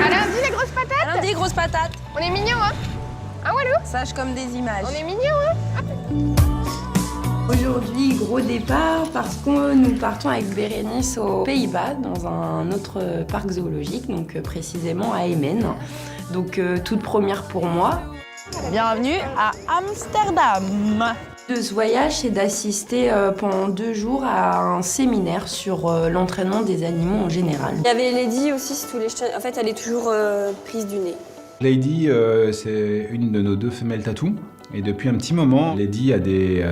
À lundi, les grosses patates. À lundi, grosses patates. On est mignons, hein? Ah, Walou? Sage comme des images. On est mignons, hein? Aujourd'hui, gros départ parce que nous partons avec Bérénice aux Pays-Bas dans un autre parc zoologique, donc précisément à Emmen. Donc toute première pour moi. Bienvenue à Amsterdam. De ce voyage, c'est d'assister pendant 2 jours à un séminaire sur l'entraînement des animaux en général. Il y avait Lady aussi, si tous les chiens. En fait, elle est toujours prise du nez. Lady, c'est une de nos 2 femelles tatou. Et depuis un petit moment, Lady a des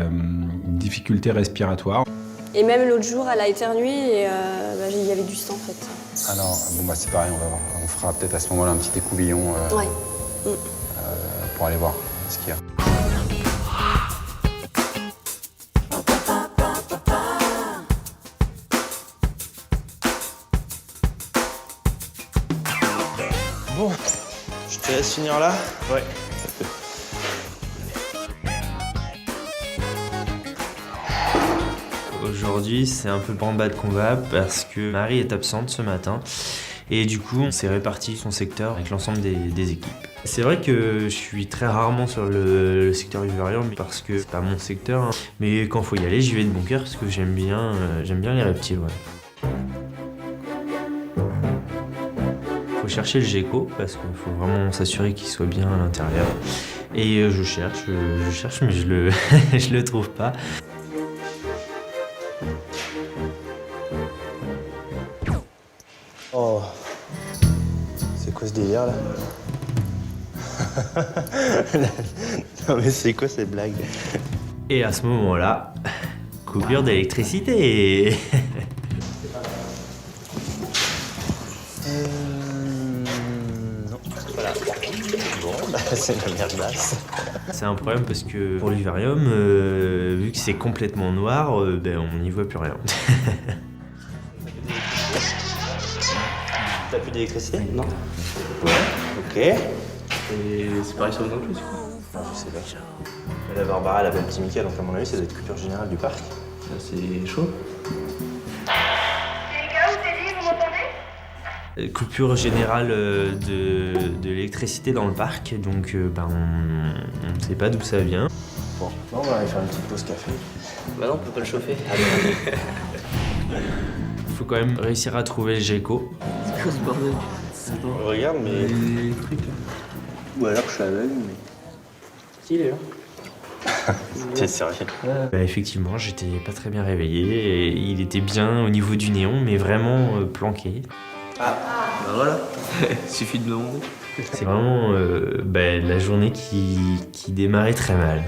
difficultés respiratoires. Et même l'autre jour, elle a éternué et il y avait du sang en fait. Alors, bon bah c'est pareil, on fera peut-être à ce moment-là un petit écouvillon Ouais. pour aller voir ce qu'il y a. Bon, je te laisse finir là. Ouais. Aujourd'hui, c'est un peu branle-bas de combat parce que Marie est absente ce matin et du coup, on s'est réparti son secteur avec l'ensemble des équipes. C'est vrai que je suis très rarement sur le secteur vivarium parce que c'est pas mon secteur, hein. Mais quand faut y aller, j'y vais de bon cœur parce que j'aime bien les reptiles. Ouais. Faut chercher le gecko parce qu'il faut vraiment s'assurer qu'il soit bien à l'intérieur. Et je cherche, mais je le trouve pas. Oh, c'est quoi ce délire là? Non mais c'est quoi cette blague? Et à ce moment-là, coupure d'électricité. Non, voilà. Bon, bah c'est la merdasse. C'est un problème parce que pour le vivarium, vu que c'est complètement noir, on n'y voit plus rien. T'as plus d'électricité? Non. Ouais. Ok. Et c'est pareil sur le non plus, quoi. Non, je sais pas. Mais la Barbara, elle appelle petit Mickaël, donc à mon avis, ça doit être coupure générale du parc. Ça, c'est chaud. Les gars, vous allez, vous m'entendez? Coupure générale de l'électricité dans le parc, donc on ne sait pas d'où ça vient. Bon, on va aller faire une petite pause café. Bah non, on peut pas le chauffer. Il faut quand même réussir à trouver le gecko. C'est quoi ce bordel? Regarde, mais... Les trucs. Ou alors je suis aveugle, mais... Si, il est là. T'es sérieux? Effectivement, j'étais pas très bien réveillé et il était bien au niveau du néon, mais vraiment planqué. Ah, bah voilà. Suffit de me demander. C'est vraiment la journée qui démarrait très mal.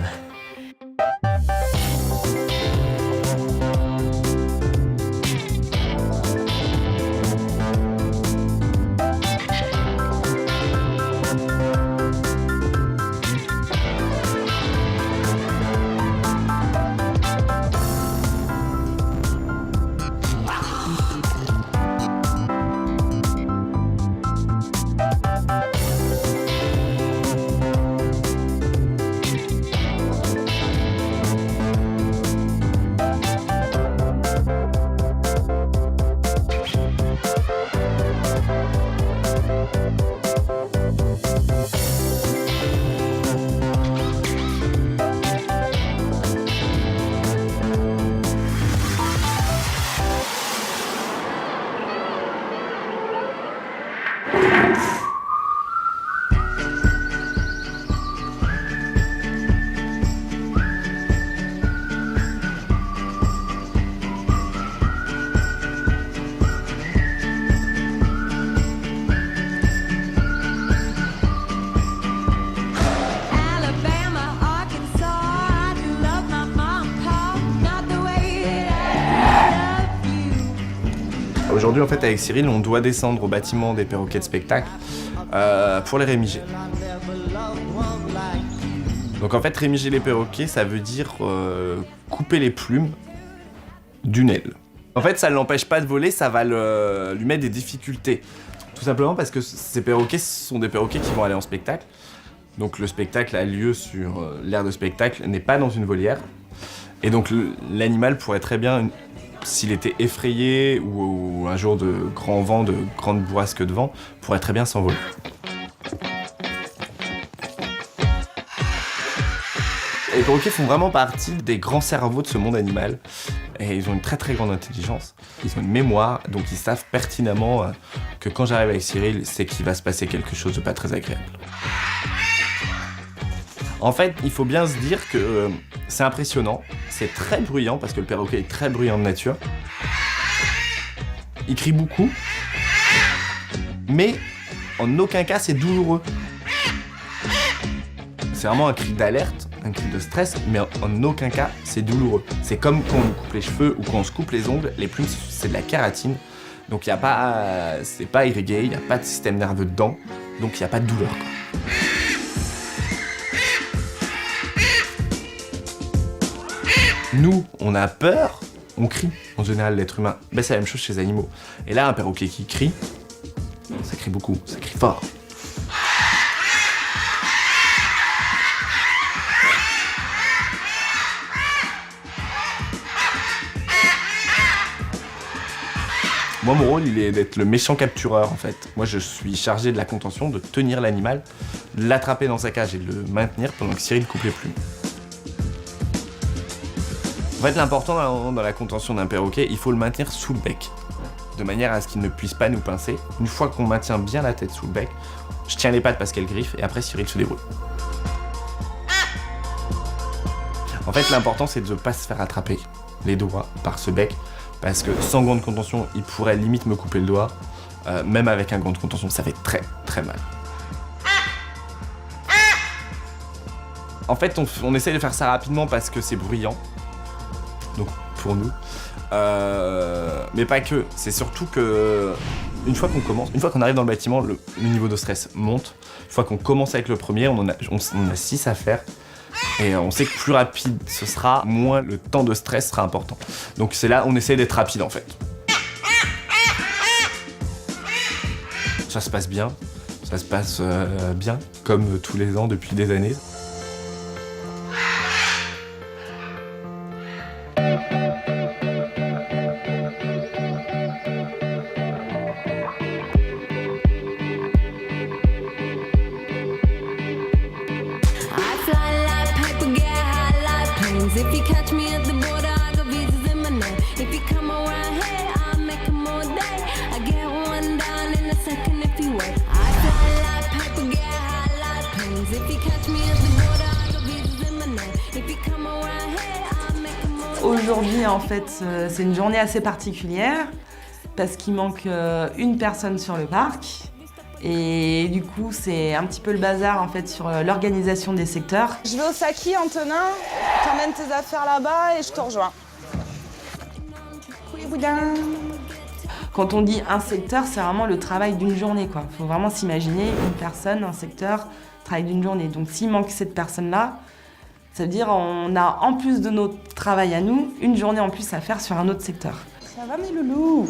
Aujourd'hui, en fait, avec Cyril, on doit descendre au bâtiment des perroquets de spectacle pour les rémiger. Donc en fait, rémiger les perroquets, ça veut dire couper les plumes d'une aile. En fait, ça ne l'empêche pas de voler, ça va lui mettre des difficultés. Tout simplement parce que ces perroquets, ce sont des perroquets qui vont aller en spectacle. Donc le spectacle a lieu sur l'aire de spectacle, n'est pas dans une volière. Et donc l'animal pourrait très bien s'il était effrayé ou un jour de grand vent, de grande bourrasque de vent, pourrait très bien s'envoler. Les perroquets font vraiment partie des grands cerveaux de ce monde animal et ils ont une très très grande intelligence. Ils ont une mémoire, donc ils savent pertinemment que quand j'arrive avec Cyril, c'est qu'il va se passer quelque chose de pas très agréable. En fait, il faut bien se dire que c'est impressionnant, c'est très bruyant parce que le perroquet est très bruyant de nature. Il crie beaucoup, mais en aucun cas c'est douloureux. C'est vraiment un cri d'alerte, un cri de stress, mais en aucun cas c'est douloureux. C'est comme quand on nous coupe les cheveux ou quand on se coupe les ongles, les plumes c'est de la kératine, donc c'est pas irrigué, il n'y a pas de système nerveux dedans, donc il n'y a pas de douleur, quoi. Nous, on a peur, on crie. En général, l'être humain, c'est la même chose chez les animaux. Et là, un perroquet qui crie, ça crie beaucoup, ça crie fort. Moi, mon rôle, il est d'être le méchant captureur, en fait. Moi, je suis chargé de la contention, de tenir l'animal, de l'attraper dans sa cage et de le maintenir pendant que Cyril coupe les plumes. En fait, l'important dans la contention d'un perroquet, il faut le maintenir sous le bec, de manière à ce qu'il ne puisse pas nous pincer. Une fois qu'on maintient bien la tête sous le bec, je tiens les pattes parce qu'elles griffent et après Cyril se déroule. En fait, l'important, c'est de ne pas se faire attraper les doigts par ce bec, parce que sans gant de contention, il pourrait limite me couper le doigt. Même avec un gant de contention, ça fait très très mal. En fait, on essaie de faire ça rapidement parce que c'est bruyant. Donc pour nous, mais pas que. C'est surtout que une fois qu'on arrive dans le bâtiment, le niveau de stress monte. Une fois qu'on commence avec le premier, on a 6 à faire. Et on sait que plus rapide ce sera, moins le temps de stress sera important. Donc c'est là, on essaie d'être rapide en fait. Ça se passe bien, bien, comme tous les ans depuis des années. If you catch me at the border, I got visas in my name. If you come around here, I'll make them all day. I get one down in a second if you wait. I fly like paper, get high like planes. If you catch me at the border, I got visas in my name. If you come around here, I'll make them all day. Aujourd'hui, en fait, c'est une journée assez particulière parce qu'il manque une personne sur le parc. Et du coup, c'est un petit peu le bazar en fait sur l'organisation des secteurs. Je vais au Saki, Antonin, t'emmènes tes affaires là-bas et je te rejoins. Oui, boudin. Quand on dit un secteur, c'est vraiment le travail d'une journée, quoi. Faut vraiment s'imaginer une personne, un secteur, travail d'une journée. Donc s'il manque cette personne-là, ça veut dire on a en plus de notre travail à nous, une journée en plus à faire sur un autre secteur. Ça va mes loulous?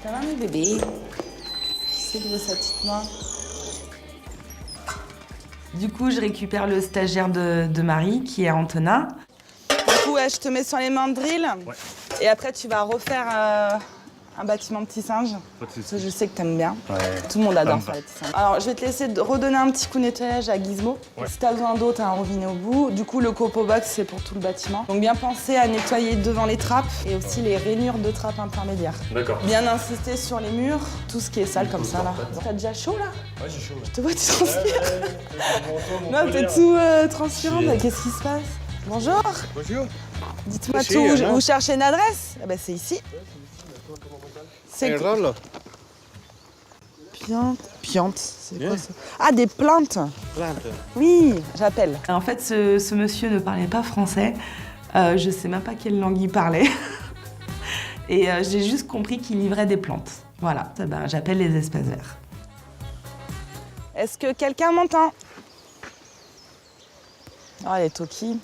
Ça va mes bébés? C'est de sa petite main. Du coup, je récupère le stagiaire de Marie, qui est Antonin. Du coup, je te mets sur les mains de drill. Ouais. Et après, tu vas refaire un bâtiment petit singe. Ça, je sais que t'aimes bien. Ouais. Tout le monde adore faire les petits singes. Alors, je vais te laisser redonner un petit coup de nettoyage à Gizmo. Ouais. Si t'as besoin d'eau, t'as un robinet au bout. Du coup, le copo box, c'est pour tout le bâtiment. Donc, bien penser à nettoyer devant les trappes et aussi les rainures de trappes intermédiaires. D'accord. Bien insister sur les murs, tout ce qui est sale comme ça, là. T'as déjà chaud, là? Ouais, j'ai chaud. Ouais. Je te vois, tu transpires. Non, t'es tout transpirant. Qu'est-ce qui se passe? Bonjour. Bonjour. Dites-moi tout. Vous cherchez une adresse? Ah bah, c'est ici. C'est quoi? Piante, c'est quoi ça? Ah, des plaintes. Plaintes. Oui, j'appelle. En fait, ce monsieur ne parlait pas français. Je sais même pas quelle langue il parlait. Et j'ai juste compris qu'il livrait des plantes. Voilà, j'appelle les espaces verts. Est-ce que quelqu'un m'entend? Oh, les toki.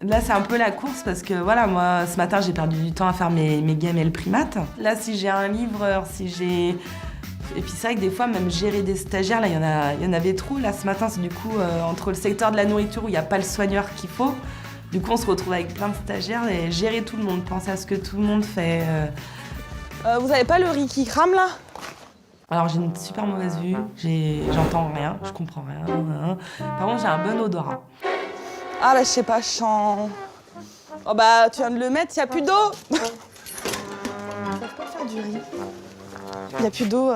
Là, c'est un peu la course parce que voilà, moi, ce matin, j'ai perdu du temps à faire mes gamelles primates. Là, si j'ai un livreur, si j'ai... Et puis c'est vrai que des fois, même gérer des stagiaires, là, il y en avait trop. Là, ce matin, c'est du coup, entre le secteur de la nourriture où il n'y a pas le soigneur qu'il faut, Du coup, on se retrouve avec plein de stagiaires et gérer tout le monde, penser à ce que tout le monde fait. Vous avez pas le riz qui crame là? Alors j'ai une super mauvaise vue, j'entends rien, je comprends rien. Par contre, j'ai un bon odorat. Ah bah je sais pas, je sens... Oh bah tu viens de le mettre, il y a plus d'eau. Ils peuvent pas faire du riz. Il y a plus d'eau,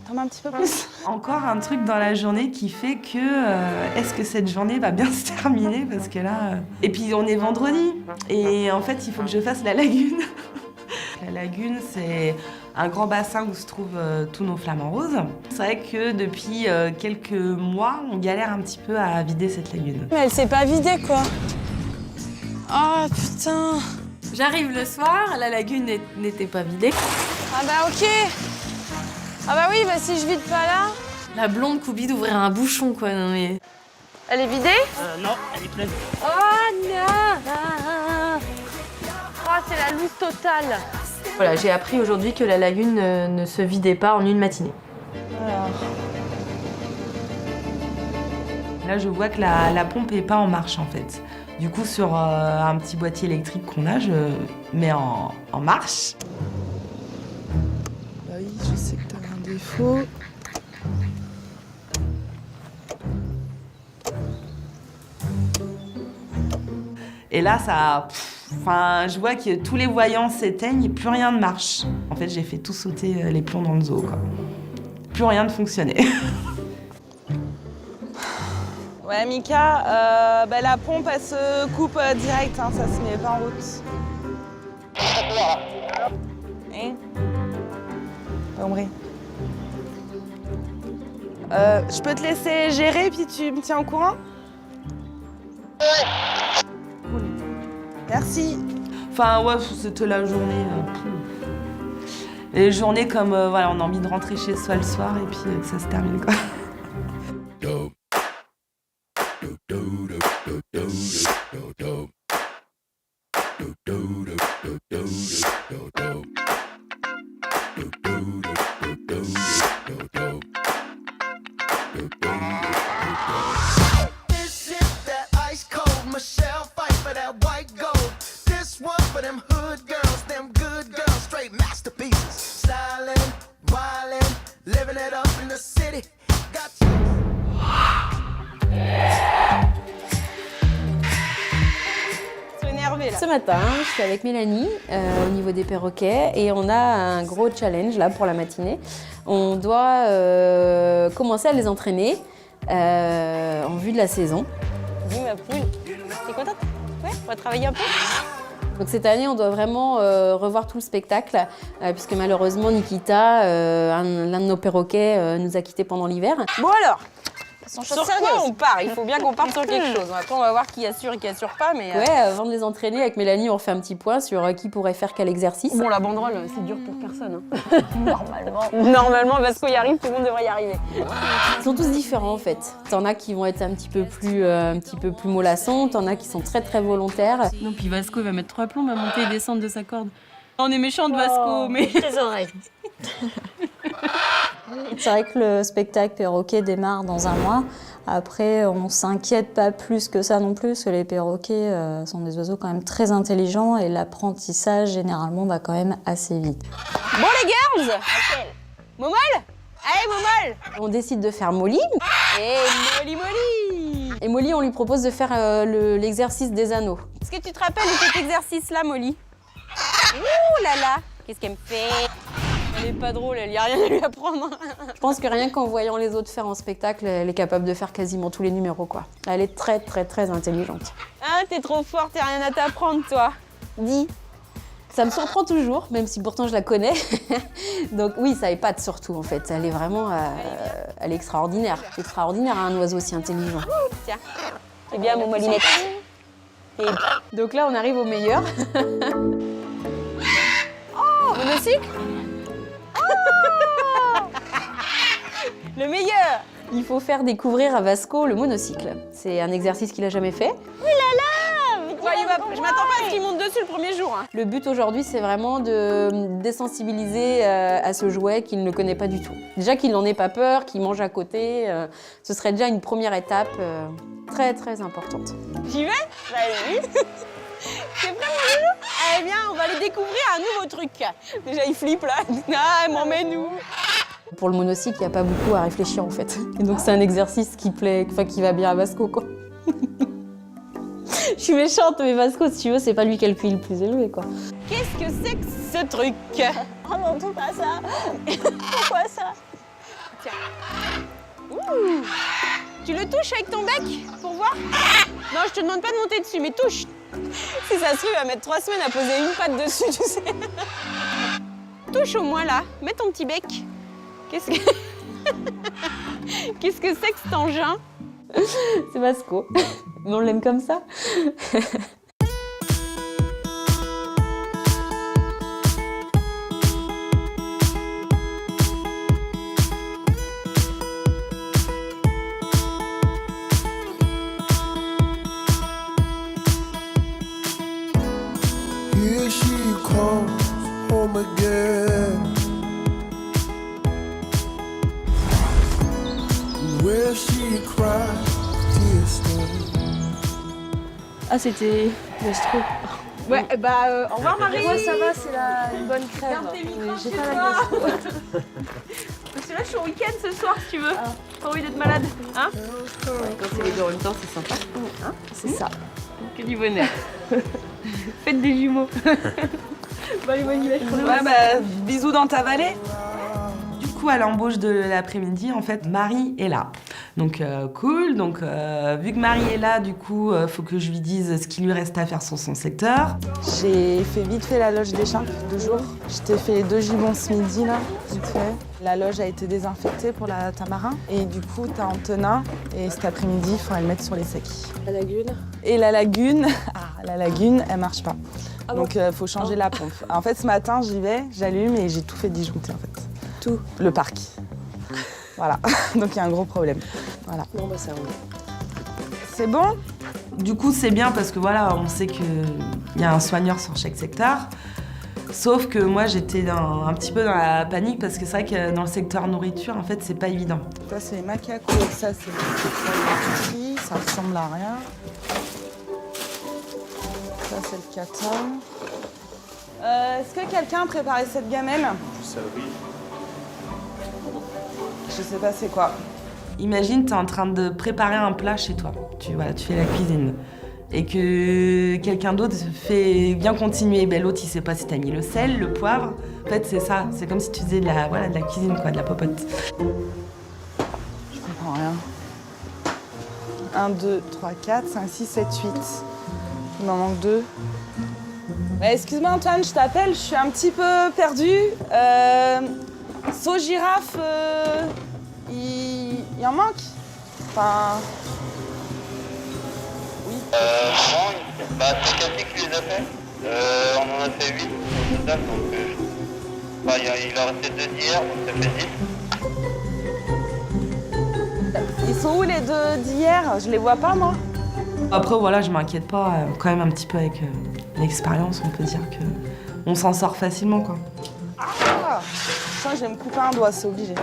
t'en mets un petit peu plus. Encore un truc dans la journée qui fait que est-ce que cette journée va bien se terminer parce que là... Et puis on est vendredi et en fait il faut que je fasse la lagune. La lagune, c'est un grand bassin où se trouvent tous nos flamants roses. C'est vrai que depuis quelques mois, on galère un petit peu à vider cette lagune. Mais elle s'est pas vidée, quoi. Oh, putain. J'arrive le soir, la lagune n'était pas vidée. Ah bah ok. Ah bah oui, bah si je vide pas là... La blonde coubie d'ouvrir un bouchon, quoi. Non mais... Elle est vidée? Non, elle est pleine. Oh non! Oh, c'est la loose totale. Voilà, j'ai appris aujourd'hui que la lagune ne se vidait pas en une matinée. Alors... Là, je vois que la pompe n'est pas en marche, en fait. Du coup, sur un petit boîtier électrique qu'on a, je mets en marche. Bah oui, je sais que t'as un défaut. Et là, ça... Enfin, je vois que tous les voyants s'éteignent et plus rien ne marche. En fait, j'ai fait tout sauter les plombs dans le zoo, quoi. Plus rien ne fonctionnait. Ouais, Mika, bah, la pompe, elle se coupe direct, hein, ça se met pas en route. Hein? Pas compris. Je peux te laisser gérer, puis tu me tiens au courant? Cool. Merci. Enfin, ouais, c'était la journée. Les journées comme, voilà, on a envie de rentrer chez soi le soir et puis que ça se termine, quoi. Ce matin, je suis avec Mélanie au niveau des perroquets et on a un gros challenge là pour la matinée. On doit commencer à les entraîner en vue de la saison. Dis ma poule, t'es contente? Ouais, on va travailler un peu. Donc cette année, on doit vraiment revoir tout le spectacle puisque malheureusement Nikita, l'un de nos perroquets, nous a quittés pendant l'hiver. Bon alors, sur quoi on part? Il faut bien qu'on parte sur quelque chose. Après, on va voir qui assure et qui assure pas. Mais ouais, avant de les entraîner, avec Mélanie, on refait un petit point sur qui pourrait faire quel exercice. Bon, la banderole, c'est dur pour personne. Hein. Normalement, Vasco y arrive, tout le monde devrait y arriver. Ils sont tous différents en fait. T'en as qui vont être un petit peu plus mollassons, t'en as qui sont très très volontaires. Non, puis Vasco il va mettre 3 plombs à monter et descendre de sa corde. On est méchant de Vasco, mais... Les oreilles. C'est vrai que le spectacle perroquet démarre dans un mois. Après, on s'inquiète pas plus que ça non plus, parce que les perroquets sont des oiseaux quand même très intelligents et l'apprentissage, généralement, va quand même assez vite. Bon les girls, Momol? Allez Momol! On décide de faire Molly. Et Molly! Et Molly, on lui propose de faire l'exercice des anneaux. Est-ce que tu te rappelles de cet exercice-là, Molly? Ouh là là! Qu'est-ce qu'elle me fait? Elle est pas drôle, il n'y a rien à lui apprendre. Je pense que rien qu'en voyant les autres faire en spectacle, elle est capable de faire quasiment tous les numéros, quoi. Elle est très, très, très intelligente. Ah, t'es trop forte, t'as rien à t'apprendre, toi. Dis. Ça me surprend toujours, même si pourtant je la connais. Donc oui, ça épate surtout, en fait. Elle est vraiment... elle est extraordinaire. C'est extraordinaire, un oiseau aussi intelligent. Tiens. C'est bien, mon molinette. Donc là, on arrive au meilleur. Oh, monocycle. Le meilleur! Il faut faire découvrir à Vasco le monocycle. C'est un exercice qu'il n'a jamais fait. Oui là là! Je m'attends pas à ce qu'il monte dessus le premier jour. Hein. Le but aujourd'hui, c'est vraiment de désensibiliser à ce jouet qu'il ne connaît pas du tout. Déjà qu'il n'en ait pas peur, qu'il mange à côté, ce serait déjà une première étape très très importante. J'y vais? Allez, vite. T'es prêt, mon loulou? Eh bien, on va aller découvrir un nouveau truc. Déjà, il flippe là. Ah, elle m'emmène où? Pour le monocycle, il n'y a pas beaucoup à réfléchir en fait. Et donc c'est un exercice qui plaît, enfin qui va bien à Vasco quoi. Je suis méchante, mais Vasco, si tu veux, c'est pas lui qui a le QI le plus élevé quoi. Qu'est-ce que c'est que ce truc? Oh non, tout pas ça. Pourquoi ça? Tiens. Ouh. Tu le touches avec ton bec pour voir? Non, je te demande pas de monter dessus, mais touche. Si ça se trouve, il va mettre 3 semaines à poser une patte dessus, tu sais. Touche au moins là, mets ton petit bec. Qu'est-ce que qu'est-ce que c'est que cet engin? C'est Vasco. Mais on l'aime comme ça. Here she comes home again. Where she cries, tears stand. Ah c'était Gastro. Ouais, bah au revoir Marie. Moi ça va, c'est une bonne crève. Garde tes micros J'ai chez pas la toi. gastro. Parce que là je suis au week-end ce soir si tu veux. Pas envie d'être malade, hein? Quand c'est les deux en même temps, c'est sympa. Hein? C'est ça. Que du bonheur. Faites des jumeaux. Bon, allez, bonne nuit. Ouais, bah, bisous dans ta vallée. Du coup, à l'embauche de l'après-midi, en fait, Marie est là. Donc, cool. Donc, vu que Marie est là, du coup, faut que je lui dise ce qu'il lui reste à faire sur son secteur. J'ai fait vite fait la loge d'écharpe 2 jours. Je t'ai fait 2 gibbons ce midi, là, vite fait. La loge a été désinfectée pour la tamarin. Et du coup, t'as Antonin. Et cet après-midi, il faudra le mettre sur les sacs. La lagune. Et la lagune, la lagune, elle marche pas. Donc, faut changer la pompe. En fait, ce matin, j'y vais, j'allume et j'ai tout fait disjoncter, en fait. Tout. Le parc. Voilà. Donc, il y a un gros problème. Voilà. Bon, bah ça roule. C'est bon? Du coup, c'est bien parce que voilà, on sait qu'il y a un soigneur sur chaque secteur. Sauf que moi, j'étais un petit peu dans la panique parce que c'est vrai que dans le secteur nourriture, en fait, c'est pas évident. Ça, c'est les macacos. Ça, c'est le petit. Ça ressemble à rien. Ça, c'est le kata. Est-ce que quelqu'un a préparé cette gamelle? Ça, oui. Je sais pas c'est quoi. Imagine, t'es en train de préparer un plat chez toi. Tu fais la cuisine. Et que quelqu'un d'autre fait bien continuer. Ben, l'autre, il sait pas si t'as mis le sel, le poivre. En fait, c'est ça. C'est comme si tu faisais de la cuisine, quoi, de la popote. Je comprends rien. 1, 2, 3, 4, 5, 6, 7, 8. Il m'en manque 2. Excuse-moi Antoine, je t'appelle, je suis un petit peu perdue. Saut girafe, il en manque? Enfin... Oui. Non, bah, c'est Cathy qui les a fait. On en a fait 8 au total, donc bah, il en restait 2 d'hier, donc ça fait 10. Ils sont où les 2 d'hier? Je les vois pas moi. Après, voilà, je m'inquiète pas. Quand même un petit peu avec l'expérience, on peut dire que on s'en sort facilement, quoi. Ah, je sens que je vais me couper un doigt, c'est obligé.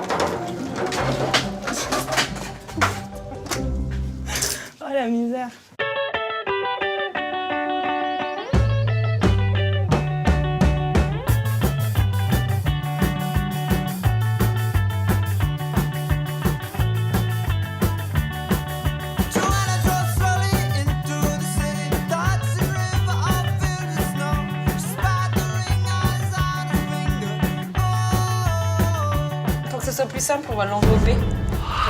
Oh la misère. Pour que ce soit plus simple, on va l'envelopper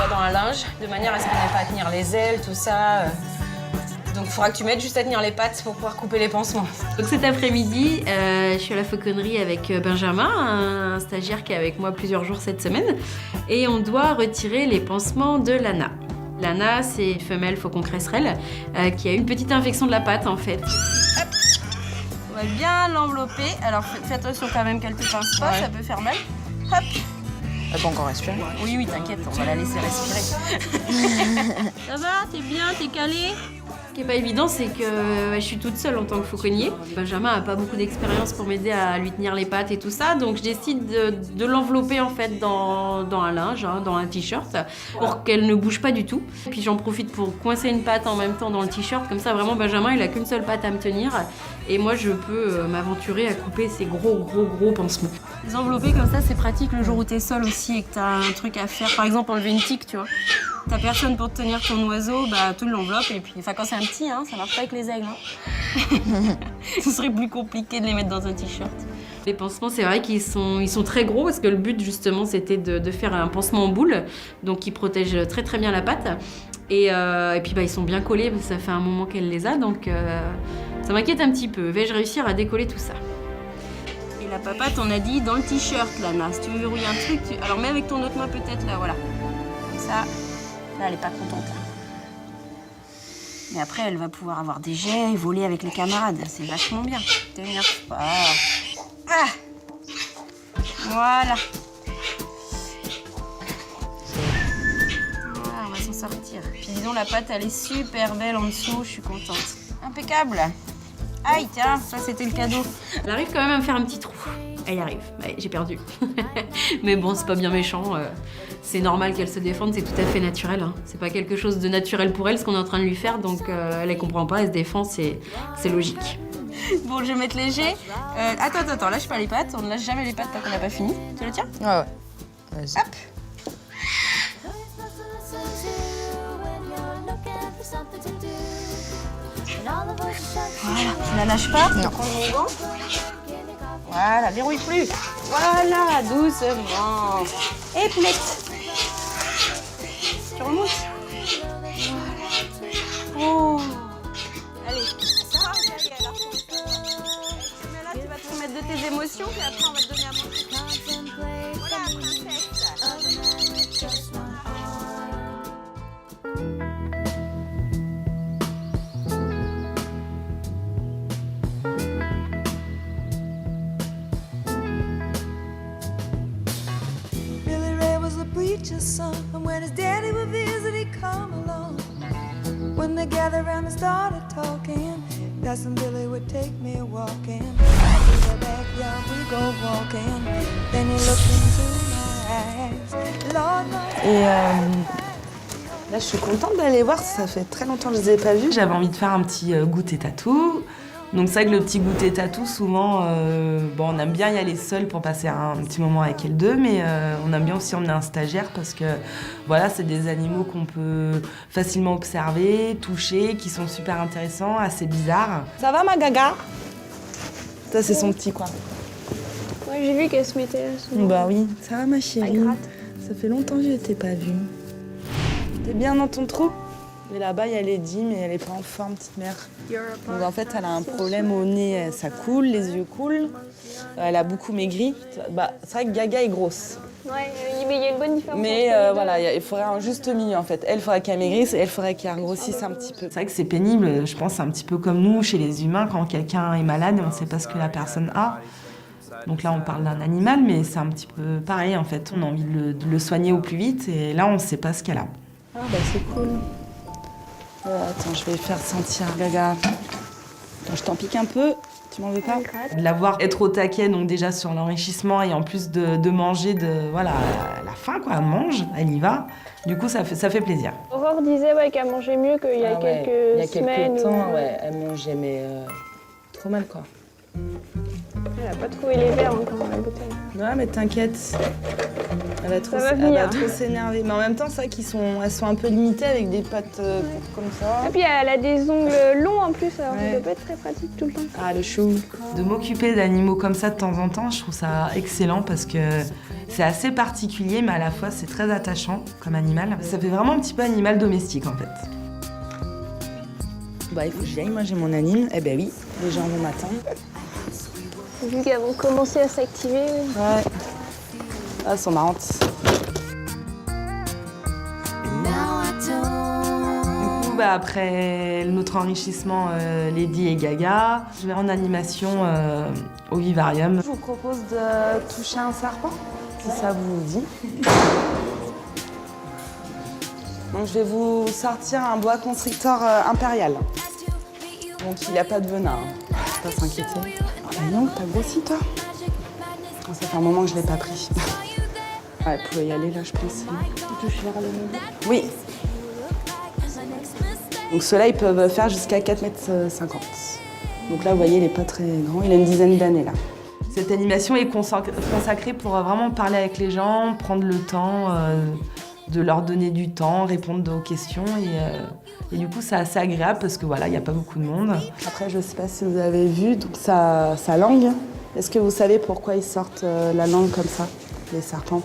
dans un linge, de manière à ce qu'on n'ait pas à tenir les ailes, tout ça. Donc il faudra que tu m'aides juste à tenir les pattes pour pouvoir couper les pansements. Donc cet après-midi, je suis à la fauconnerie avec Benjamin, un stagiaire qui est avec moi plusieurs jours cette semaine. Et on doit retirer les pansements de Lana. Lana, c'est une femelle faucon cresserelle qui a une petite infection de la patte en fait. Hop. On va bien l'envelopper. Alors fais attention quand même qu'elle te pince pas, ça peut faire mal. Hop. Elle peut encore respirer. Oui, oui, t'inquiète, on va la laisser respirer. Ça va? T'es bien? T'es calé? Ok, qui est pas évident, c'est que je suis toute seule en tant que fauconnier. Benjamin a pas beaucoup d'expérience pour m'aider à lui tenir les pattes et tout ça, donc je décide de l'envelopper en fait dans un linge, hein, dans un t-shirt, pour qu'elle ne bouge pas du tout. Et puis j'en profite pour coincer une patte en même temps dans le t-shirt, comme ça vraiment Benjamin il a qu'une seule patte à me tenir, et moi je peux m'aventurer à couper ces gros pansements. Les envelopper comme ça c'est pratique le jour où t'es seul aussi et que t'as un truc à faire, par exemple enlever une tique, tu vois. T'as personne pour te tenir ton oiseau, bah tu l'enveloppes et puis, enfin quand c'est un petit, hein, ça marche pas avec les aigles. Hein. Ce serait plus compliqué de les mettre dans un t-shirt. Les pansements, c'est vrai qu'ils sont très gros parce que le but justement c'était de faire un pansement en boule, donc qui protège très très bien la patte. Et puis bah, ils sont bien collés parce que ça fait un moment qu'elle les a, donc ça m'inquiète un petit peu. Vais-je réussir à décoller tout ça? Et la papate, on a dit dans le t-shirt, Lana. Si tu veux verrouiller un truc, alors mets avec ton autre main peut-être là, voilà. Comme ça. Là, elle est pas contente. Mais après, elle va pouvoir avoir des jets et voler avec les camarades. C'est vachement bien. T'énerve pas. Ah, voilà. Voilà, on va s'en sortir. Puis disons, la pâte, elle est super belle en dessous. Je suis contente. Impeccable. Aïe, tiens, ça, c'était le cadeau. Elle arrive quand même à me faire un petit trou. Elle y arrive. Ouais, j'ai perdu. Mais bon, c'est pas bien méchant. C'est normal qu'elle se défende, c'est tout à fait naturel. Hein. C'est pas quelque chose de naturel pour elle, ce qu'on est en train de lui faire, donc elle comprend pas, elle se défend, c'est logique. Bon, je vais mettre léger. Attends, lâche pas les pattes. On ne lâche jamais les pattes tant qu'on n'a pas fini. Tu le tiens? Ouais. Vas-y. Hop. Voilà, tu la lâches pas? Non. Prends mon gant. Voilà, verrouille plus. Voilà, doucement. Et plette. Tu remontes. Voilà. Oh. Allez, ça va, alors. Mais là, tu vas te remettre de tes émotions, puis après, on va te donner à manger. Voilà, princesse. Billy Ray was a preacher's son, and when his daddy would visit, he'd come along. When they gathered around and started talking, Cousin Billy would take me walking. To the backyard we go walking. Then he looked into my eyes. Lord, my Et là, je suis contente d'aller voir, ça fait très longtemps que je les ai pas vus. J'avais envie de faire un petit goûter tatou. Donc c'est vrai que le petit goûter tatou, souvent, bon, on aime bien y aller seul pour passer un petit moment avec elle deux, mais on aime bien aussi emmener un stagiaire parce que voilà, c'est des animaux qu'on peut facilement observer, toucher, qui sont super intéressants, assez bizarres. Ça va ma gaga? Ça c'est son petit coin. Ouais, j'ai vu qu'elle se mettait là. Bah oui, ça va ma chérie. Elle gratte. Ça fait longtemps que je t'ai pas vue. T'es bien dans ton trou? Et là-bas, il y a Lady, mais elle est pas en forme, petite mère. Donc en fait, elle a un problème au nez, ça coule, les yeux coulent. Elle a beaucoup maigri. Bah, c'est vrai que Gaga est grosse. Ouais, mais il y a une bonne différence. Mais voilà, il faudrait un juste milieu en fait. Elle, il faudrait qu'elle maigrisse et elle, il faudrait qu'elle grossisse un petit peu. C'est vrai que c'est pénible, je pense, un petit peu comme nous, chez les humains, quand quelqu'un est malade et on ne sait pas ce que la personne a. Donc là, on parle d'un animal, mais c'est un petit peu pareil en fait. On a envie de le soigner au plus vite et là, on ne sait pas ce qu'elle a. Ah bah c'est cool. Attends, je vais faire sentir Gaga. Attends, je t'en pique un peu. Tu m'en veux pas? De la voir être au taquet, donc déjà sur l'enrichissement et en plus de manger, voilà, la faim quoi, elle mange, elle y va. Du coup, ça fait plaisir. Aurore disait qu'elle mangeait mieux qu'il y a quelques semaines. Il y a quelques temps, ouais, elle mangeait, mais trop mal quoi. Elle a pas trouvé les verres encore dans la bouteille. Ouais, mais t'inquiète. Elle va trop s'énerver. Mais en même temps, c'est vrai qu'elles sont un peu limitées avec des pattes comme ça. Et puis elle a des ongles longs en plus, alors ça peut pas être très pratique tout le temps. Ah, le chou. De m'occuper d'animaux comme ça de temps en temps, je trouve ça excellent parce que c'est assez particulier, mais à la fois c'est très attachant comme animal. Ça fait vraiment un petit peu animal domestique en fait. Bah, il faut que j'y aille. Moi, j'ai mon anime. Eh ben oui, les gens vont m'attendre. Vu qu'elles vont commencer à s'activer. Ouais. Ah, elles sont marrantes. Du coup, bah, après notre enrichissement Lady et Gaga, je vais en animation au vivarium. Je vous propose de toucher un serpent, si ça vous dit. Donc je vais vous sortir un boa constrictor impérial. Donc il a pas de venin, hein. Faut pas s'inquiéter. Oh bah non, t'as grossi toi. Oh, ça fait un moment que je l'ai pas pris. Ouais, elle pouvait y aller là, je pense. Tu touches vers le milieu. Oui. Donc ceux-là, ils peuvent faire jusqu'à 4,50 m. Donc là, vous voyez, il est pas très grand, il a une dizaine d'années là. Cette animation est consacrée pour vraiment parler avec les gens, prendre le temps de leur donner du temps, répondre aux questions. Et du coup, c'est assez agréable parce que voilà, il n'y a pas beaucoup de monde. Après, je ne sais pas si vous avez vu donc sa langue. Est-ce que vous savez pourquoi ils sortent la langue comme ça, les serpents?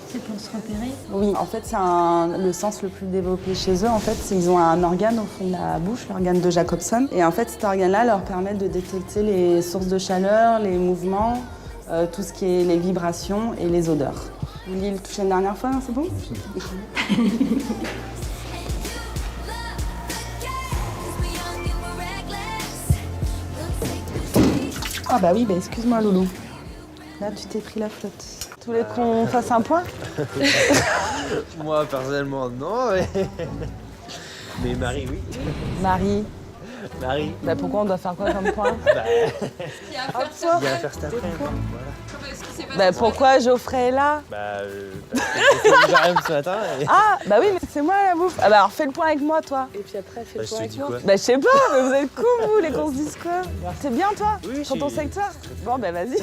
C'est pour se repérer? Oui, en fait, c'est le sens le plus développé chez eux. En fait, ils ont un organe au fond de la bouche, l'organe de Jacobson. Et en fait, cet organe-là leur permet de détecter les sources de chaleur, les mouvements, tout ce qui est les vibrations et les odeurs. Vous vouliez le toucher une dernière fois, hein, c'est bon? Ah bah oui, bah excuse-moi Loulou. Là, tu t'es pris la flotte. Tu voulais qu'on fasse un point? Moi, personnellement, non, mais Marie, oui. Marie. Marie. Bah pourquoi on doit faire quoi comme point? Il y a à faire cet après-midi, voilà. Bah pourquoi Geoffrey est là? Parce que j'ai rien ce matin. Ah bah oui, mais c'est moi la bouffe. Ah bah alors fais le point avec moi toi. Et puis après fais le point avec moi. Bah je sais pas, mais vous êtes cool vous, les qu'on se dise quoi? T'es bien toi? Oui, sur ton secteur? Bon bah vas-y.